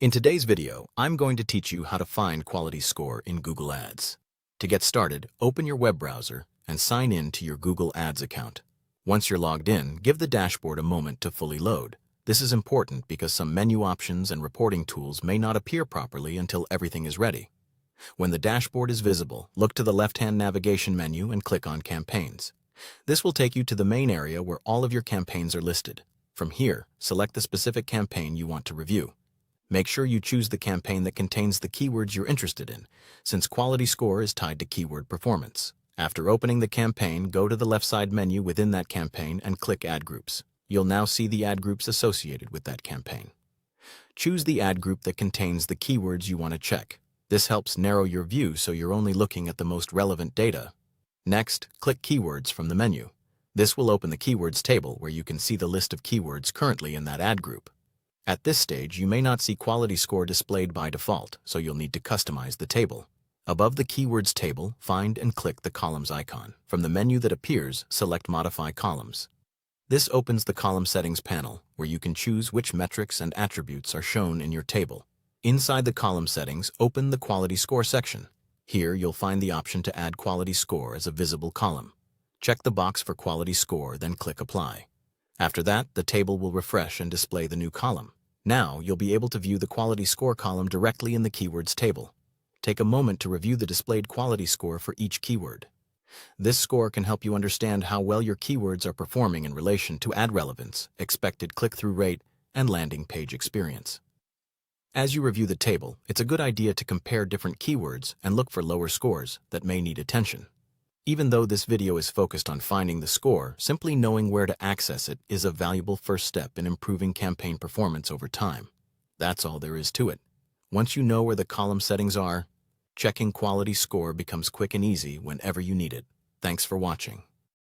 In today's video, I'm going to teach you how to find quality score in Google Ads. To get started, open your web browser and sign in to your Google Ads account. Once you're logged in, give the dashboard a moment to fully load. This is important because some menu options and reporting tools may not appear properly until everything is ready. When the dashboard is visible, look to the left-hand navigation menu and click on Campaigns. This will take you to the main area where all of your campaigns are listed. From here, select the specific campaign you want to review. Make sure you choose the campaign that contains the keywords you're interested in, since quality score is tied to keyword performance. After opening the campaign, go to the left side menu within that campaign and click Ad Groups. You'll now see the ad groups associated with that campaign. Choose the ad group that contains the keywords you want to check. This helps narrow your view so you're only looking at the most relevant data. Next, click Keywords from the menu. This will open the Keywords table where you can see the list of keywords currently in that ad group. At this stage, you may not see quality score displayed by default, so you'll need to customize the table. Above the Keywords table, find and click the Columns icon. From the menu that appears, select Modify Columns. This opens the Column Settings panel, where you can choose which metrics and attributes are shown in your table. Inside the column settings, open the Quality Score section. Here, you'll find the option to add quality score as a visible column. Check the box for quality score, then click Apply. After that, the table will refresh and display the new column. Now, you'll be able to view the quality score column directly in the Keywords table. Take a moment to review the displayed quality score for each keyword. This score can help you understand how well your keywords are performing in relation to ad relevance, expected click-through rate, and landing page experience. As you review the table, it's a good idea to compare different keywords and look for lower scores that may need attention. Even though this video is focused on finding the score, simply knowing where to access it is a valuable first step in improving campaign performance over time. That's all there is to it. Once you know where the column settings are, checking quality score becomes quick and easy whenever you need it. Thanks for watching.